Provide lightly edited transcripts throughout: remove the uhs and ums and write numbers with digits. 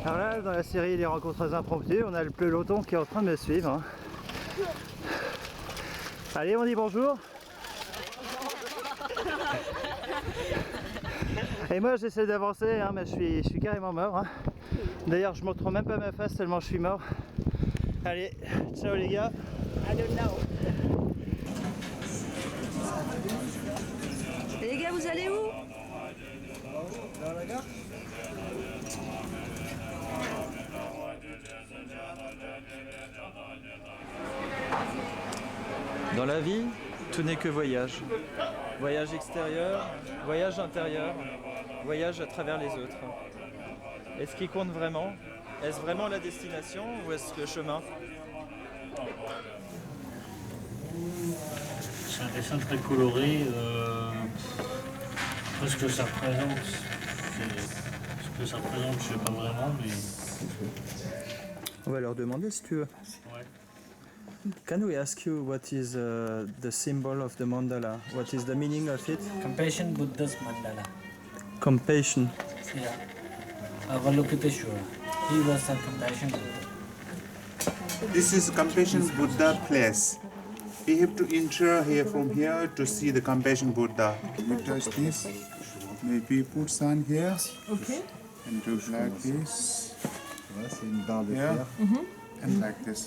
Alors là, dans la série Les rencontres impromptues, on a le peloton qui est en train de me suivre. Hein. Allez, on dit bonjour. Et moi j'essaie d'avancer, hein, mais je suis carrément mort. Hein. D'ailleurs je montre même pas ma face tellement je suis mort. Allez, ciao les gars. I don't know. Et les gars, vous allez où? Dans la gare. Dans la vie, tout n'est que voyage. Voyage extérieur, voyage intérieur, voyage à travers les autres. Et ce qui compte vraiment, est-ce vraiment la destination ou est-ce le chemin? C'est un dessin très coloré. Ce que ça représente, ce que ça représente, je sais pas vraiment, mais. On va leur demander si tu veux. Ouais. Can we ask you what is the symbol of the mandala? What is the meaning of it? Compassion Buddha's mandala. Compassion. Yeah. Avalokiteshvara. He was a compassion Buddha. This is Compassion Buddha place. We have to enter here from here to see the Compassion Buddha. You touch this. Maybe put sun here. Okay. And do like this. C'est une barre de Yeah. fer And like this.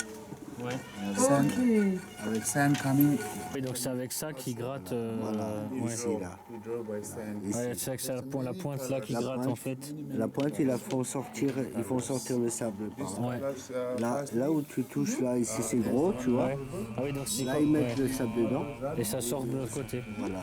Ouais. Sand, Ok. avec sand coming. Et donc c'est avec ça qu'il gratte. Ouais. ici là. We draw by sand. Ici. Ouais, c'est avec ça, la pointe là qui La gratte pointe. en fait. La pointe, ils font sortir le sable. Par là. Ouais. Là où tu touches là, ici c'est gros, tu vois. Ouais. Ah oui, donc c'est Là comme- ils mettent ouais. le sable dedans. Et ça sort de l'autre côté. Voilà.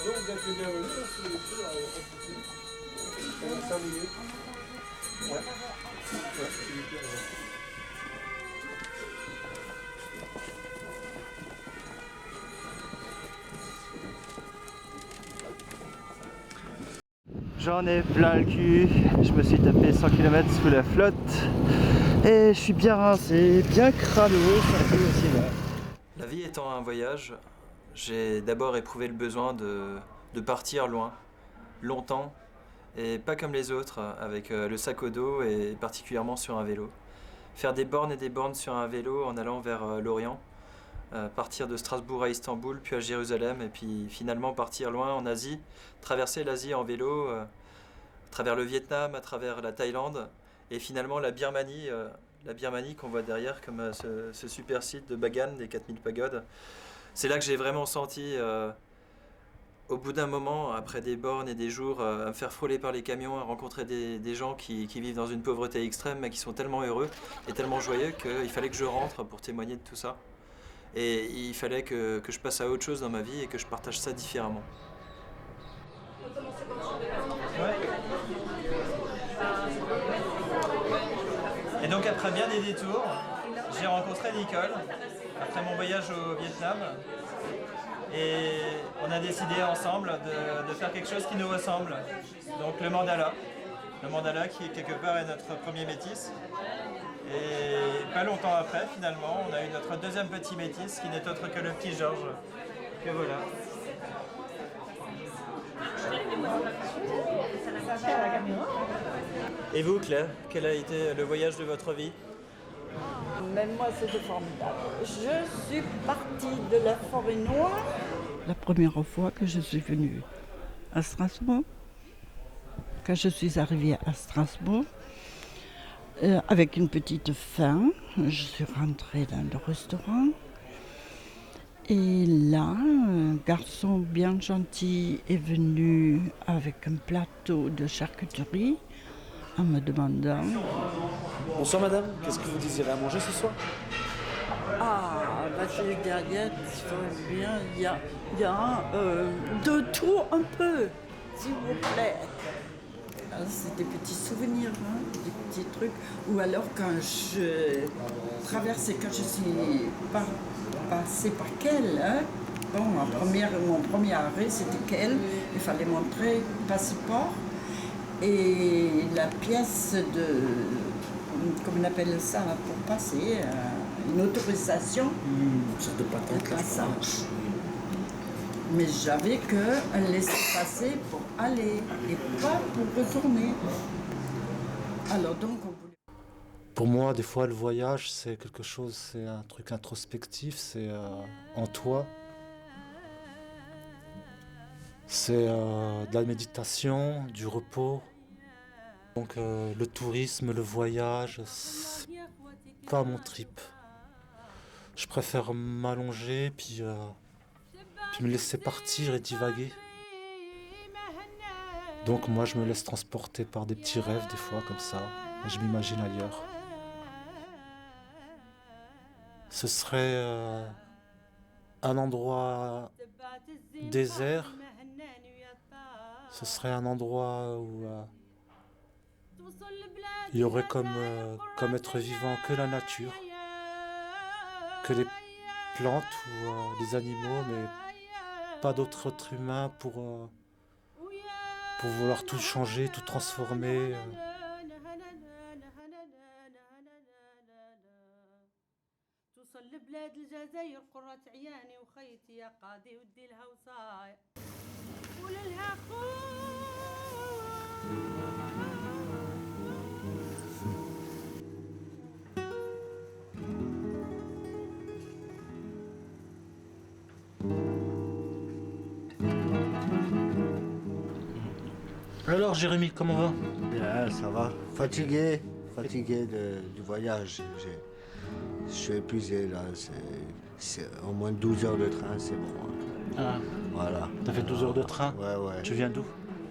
Donc vous êtes les bienvenus, si vous voulez, on continue. 5 minutes. Ouais. Ouais, s'il vous plaît, ouais. J'en ai plein le cul, je me suis tapé 100 km sous la flotte et je suis bien rincé, bien crado, ça fait aussi là. La vie étant un voyage, j'ai d'abord éprouvé le besoin de partir loin, longtemps, et pas comme les autres, avec le sac au dos et particulièrement sur un vélo. Faire des bornes et des bornes sur un vélo en allant vers l'Orient, partir de Strasbourg à Istanbul, puis à Jérusalem, et puis finalement partir loin en Asie, traverser l'Asie en vélo, à travers le Vietnam, à travers la Thaïlande, et finalement la Birmanie qu'on voit derrière, comme ce super site de Bagan, des 4000 pagodes. C'est là que j'ai vraiment senti, au bout d'un moment, après des bornes et des jours, à me faire frôler par les camions, à rencontrer des gens qui vivent dans une pauvreté extrême, mais qui sont tellement heureux et tellement joyeux qu'il fallait que je rentre pour témoigner de tout ça. Et il fallait que je passe à autre chose dans ma vie et que je partage ça différemment. Ouais. Et donc après bien des détours, j'ai rencontré Nicole, après mon voyage au Vietnam. Et on a décidé ensemble de faire quelque chose qui nous ressemble. Donc le mandala. Le mandala qui quelque part est notre premier métis. Et pas longtemps après, finalement, on a eu notre deuxième petit métis qui n'est autre que le petit Georges. Que voilà. Et vous, Claire, quel a été le voyage de votre vie? Même moi, c'était formidable. Je suis partie de la forêt noire. La première fois que je suis venue à Strasbourg, quand je suis arrivée à Strasbourg, avec une petite faim, je suis rentrée dans le restaurant. Et là, un garçon bien gentil est venu avec un plateau de charcuterie en me demandant « Bonsoir madame, qu'est-ce que vous désirez à manger ce soir? Ah, bah c'est les galettes, bien, il y a de tout un peu, s'il vous plaît. C'est des petits souvenirs, hein, des petits trucs. Ou alors quand je traversais, quand je suis passée par Kehl, hein, bon, mon premier arrêt c'était Kehl, il fallait montrer le passeport et la pièce de, comment on appelle ça, pour passer, une autorisation Une sorte de patente de là, je crois. passage. Mais j'avais qu'un laisser-passer pour aller et pas pour retourner. Alors donc on voulait... Pour moi, des fois, le voyage, c'est quelque chose, c'est un truc introspectif, c'est en toi. C'est de la méditation, du repos. Donc le tourisme, le voyage, c'est pas mon trip. Je préfère m'allonger puis me laisser partir et divaguer. Donc moi je me laisse transporter par des petits rêves des fois comme ça, et je m'imagine ailleurs. Ce serait un endroit désert, ce serait un endroit où il y aurait comme être vivant que la nature, que les plantes ou les animaux, mais pas d'autres êtres humains pour vouloir tout changer, tout transformer. Alors Jérémy, comment va? Bien, ça va. Fatigué du voyage. Je suis épuisé là. C'est au moins 12 heures de train, c'est bon. Ah, Voilà. t'as fait 12 heures de train? Ouais. Tu viens d'où?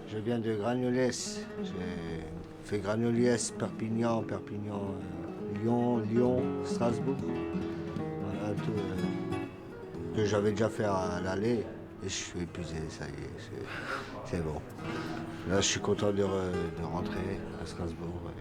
Je viens de Granollers. J'ai fait Granollers, Perpignan, Lyon, Strasbourg. Voilà tout. Que j'avais déjà fait à l'aller. Et je suis épuisé, ça y est, c'est bon. Là, je suis content de rentrer à Strasbourg. Ouais.